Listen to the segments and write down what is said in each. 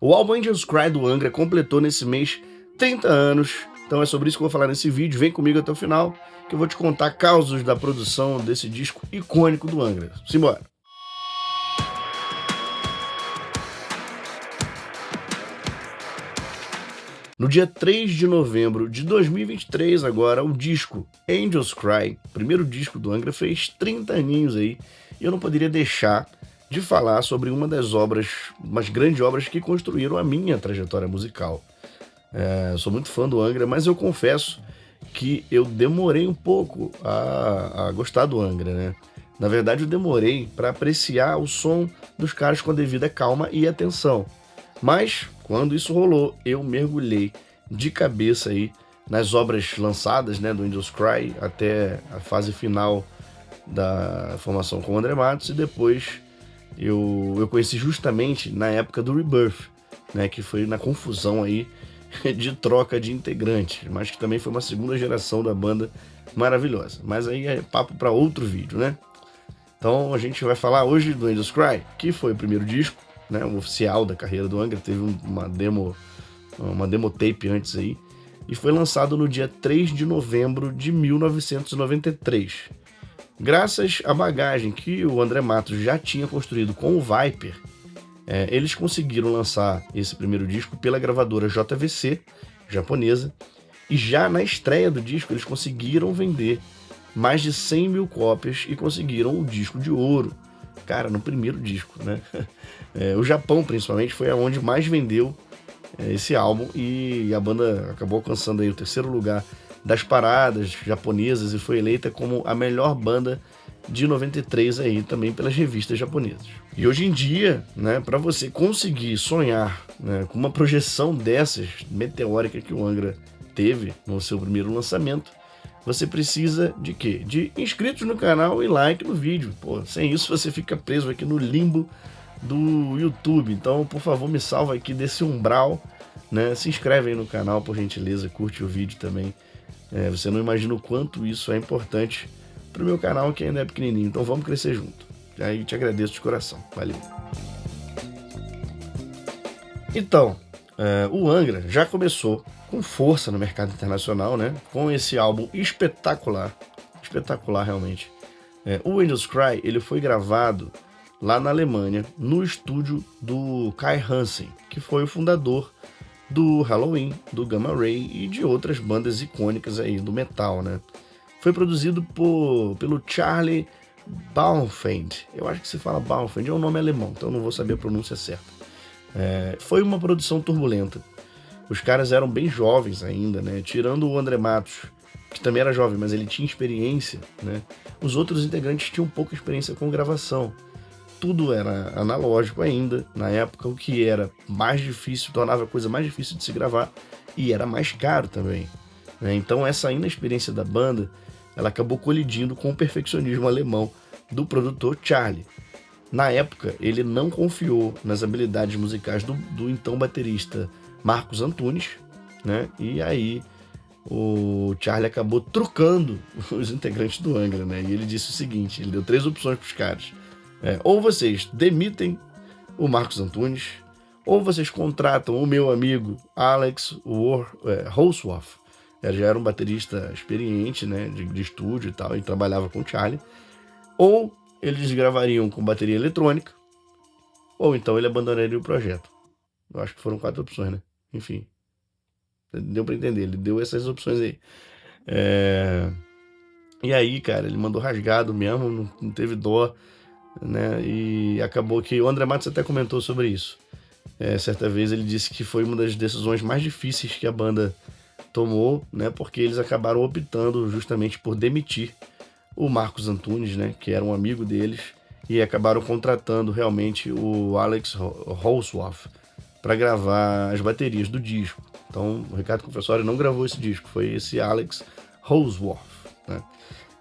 O álbum Angels Cry do Angra completou nesse mês 30 anos, então é sobre isso que eu vou falar nesse vídeo. Vem comigo até o final, que eu vou te contar causos da produção desse disco icônico do Angra. Simbora! No dia 3 de novembro de 2023, agora, o disco Angels Cry, primeiro disco do Angra, fez 30 aninhos aí, e eu não poderia deixar de falar sobre uma das obras, umas grandes obras que construíram a minha trajetória musical. Eu sou muito fã do Angra, mas eu confesso que eu demorei um pouco a gostar do Angra, né? Na verdade, eu demorei para apreciar o som dos caras com a devida calma e atenção. Mas, quando isso rolou, eu mergulhei de cabeça aí nas obras lançadas, né, do Angels Cry até a fase final da formação com o André Matos, e depois eu conheci justamente na época do Rebirth, né, que foi na confusão aí de troca de integrantes, mas que também foi uma segunda geração da banda maravilhosa. Mas aí é papo para outro vídeo, né? Então a gente vai falar hoje do Angels Cry, que foi o primeiro disco, né, o oficial da carreira do Angra. Teve uma demo tape antes aí, e foi lançado no dia 3 de novembro de 1993. Graças à bagagem que o André Matos já tinha construído com o Viper, eles conseguiram lançar esse primeiro disco pela gravadora JVC, japonesa, e já na estreia do disco eles conseguiram vender mais de 100 mil cópias e conseguiram o disco de ouro. Cara, no primeiro disco, né? O Japão, principalmente, foi aonde mais vendeu esse álbum, e a banda acabou alcançando aí o terceiro lugar das paradas japonesas e foi eleita como a melhor banda de 93 aí também pelas revistas japonesas. E hoje em dia, né, para você conseguir sonhar, né, com uma projeção dessas meteórica que o Angra teve no seu primeiro lançamento, você precisa de quê? De inscritos no canal e like no vídeo. Pô, sem isso você fica preso aqui no limbo do YouTube. Então, por favor, me salva aqui desse umbral, né? Se inscreve aí no canal, por gentileza, curte o vídeo também. Você não imagina o quanto isso é importante pro meu canal, que ainda é pequenininho. Então vamos crescer junto. Aí te agradeço de coração. Valeu. Então, o Angra já começou com força no mercado internacional, né? Com esse álbum espetacular realmente. O Angels Cry, ele foi gravado lá na Alemanha, no estúdio do Kai Hansen, que foi o fundador do Halloween, do Gamma Ray e de outras bandas icônicas aí do metal, né? Foi produzido pelo Charlie Bauerfeind. Eu acho que se fala Bauerfeind, é um nome alemão, então não vou saber a pronúncia certa. Foi uma produção turbulenta. Os caras eram bem jovens ainda, né? Tirando o André Matos, que também era jovem, mas ele tinha experiência, né? Os outros integrantes tinham pouca experiência com gravação. Tudo era analógico ainda, na época, o que era mais difícil, tornava a coisa mais difícil de se gravar, e era mais caro também, né? Então essa inexperiência da banda, ela acabou colidindo com o perfeccionismo alemão do produtor Charlie. Na época, ele não confiou nas habilidades musicais do então baterista Marcos Antunes, né? E aí o Charlie acabou trucando os integrantes do Angra, né? E ele disse o seguinte, ele deu 3 opções para os caras. Ou vocês demitem o Marcos Antunes, ou vocês contratam o meu amigo Alex Housworth. Ele já era um baterista experiente, né, de estúdio e tal, e trabalhava com o Charlie. Ou eles gravariam com bateria eletrônica, ou então ele abandonaria o projeto. Eu acho que foram 4 opções, né? Enfim, deu para entender, ele deu essas opções aí. E aí, cara, ele mandou rasgado mesmo, não teve dó, né? E acabou que o André Matos até comentou sobre isso. Certa vez ele disse que foi uma das decisões mais difíceis que a banda tomou, né? Porque eles acabaram optando justamente por demitir o Marcos Antunes, né? Que era um amigo deles, e acabaram contratando realmente o Alex Housworth para gravar as baterias do disco. Então o Ricardo Confessório não gravou esse disco, foi esse Alex Housworth, né?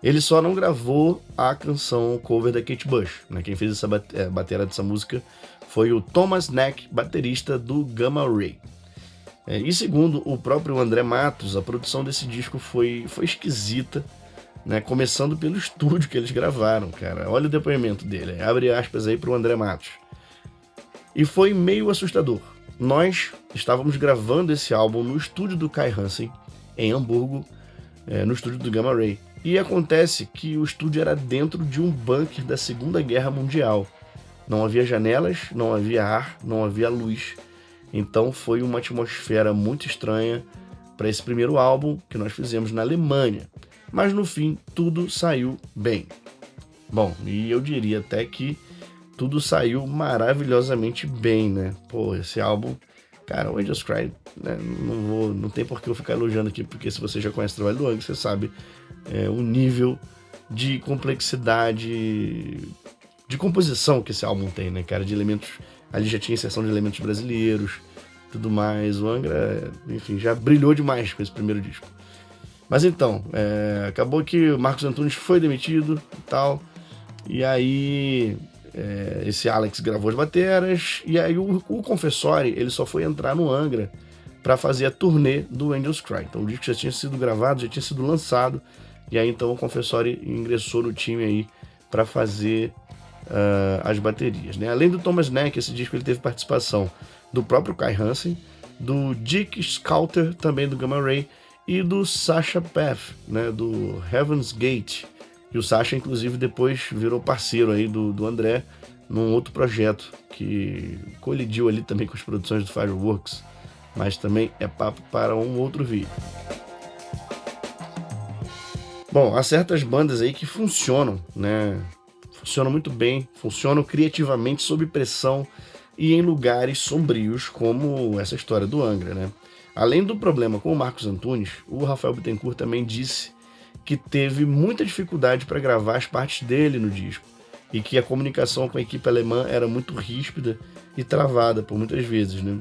Ele só não gravou a canção cover da Kate Bush, né? Quem fez essa bateria dessa música foi o Thomas Neck, baterista do Gamma Ray. E segundo o próprio André Matos, a produção desse disco foi esquisita, né? Começando pelo estúdio que eles gravaram, cara. Olha o depoimento dele, abre aspas aí pro André Matos. E foi meio assustador. nós estávamos gravando esse álbum no estúdio do Kai Hansen, em Hamburgo, no estúdio do Gamma Ray. E acontece que o estúdio era dentro de um bunker da Segunda Guerra Mundial. Não havia janelas, não havia ar, não havia luz. Então foi uma atmosfera muito estranha para esse primeiro álbum que nós fizemos na Alemanha. Mas no fim, tudo saiu bem. Bom, e eu diria até que tudo saiu maravilhosamente bem, né? Pô, esse álbum, cara, o Angels Cry, né? Não tem por que eu ficar elogiando aqui, porque se você já conhece o trabalho do Angra, você sabe o nível de complexidade de composição que esse álbum tem, né, cara? De elementos, ali já tinha inserção de elementos brasileiros, tudo mais. O Angra, enfim, já brilhou demais com esse primeiro disco. Mas então, acabou que o Marcos Antunes foi demitido e tal, e aí esse Alex gravou as bateras, e aí o Confessori, ele só foi entrar no Angra para fazer a turnê do Angels Cry. Então o disco já tinha sido gravado, já tinha sido lançado, e aí então o Confessori ingressou no time aí para fazer as baterias, né? Além do Thomas Neck, esse disco ele teve participação do próprio Kai Hansen, do Dick Scouter, também do Gamma Ray, e do Sasha Path, né, do Heaven's Gate. E o Sasha, inclusive, depois virou parceiro aí do André num outro projeto que colidiu ali também com as produções do Fireworks, mas também é papo para um outro vídeo. Bom, há certas bandas aí que funcionam, né? Funcionam muito bem, funcionam criativamente sob pressão e em lugares sombrios, como essa história do Angra, né? Além do problema com o Marcos Antunes, o Rafael Bittencourt também disse que teve muita dificuldade para gravar as partes dele no disco e que a comunicação com a equipe alemã era muito ríspida e travada por muitas vezes, né?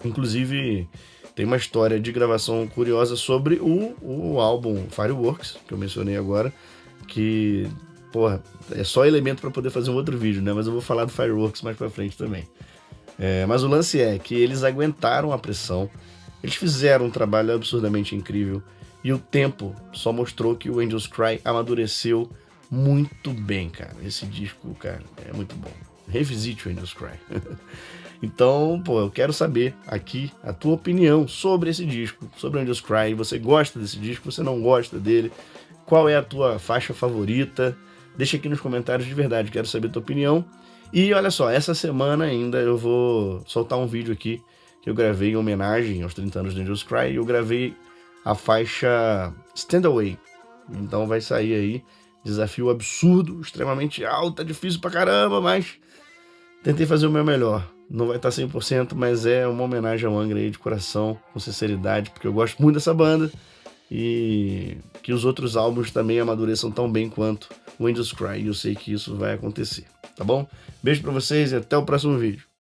Inclusive, tem uma história de gravação curiosa sobre o álbum Fireworks, que eu mencionei agora, que, porra, é só elemento para poder fazer um outro vídeo, né? Mas eu vou falar do Fireworks mais para frente também. Mas o lance é que eles aguentaram a pressão, eles fizeram um trabalho absurdamente incrível, e o tempo só mostrou que o Angels Cry amadureceu muito bem, cara. Esse disco, cara, é muito bom. Revisite o Angels Cry. Então, pô, eu quero saber aqui a tua opinião sobre esse disco, sobre o Angels Cry. Você gosta desse disco? Você não gosta dele? Qual é a tua faixa favorita? Deixa aqui nos comentários de verdade, quero saber a tua opinião. E olha só, essa semana ainda eu vou soltar um vídeo aqui que eu gravei em homenagem aos 30 anos do Angels Cry. Eu gravei a faixa Stand Away. Então vai sair aí, desafio absurdo, extremamente alto, é difícil pra caramba, mas tentei fazer o meu melhor. Não vai estar 100%, mas é uma homenagem ao Angra aí de coração, com sinceridade, porque eu gosto muito dessa banda e que os outros álbuns também amadureçam tão bem quanto o Angels Cry. E eu sei que isso vai acontecer, tá bom? Beijo pra vocês e até o próximo vídeo.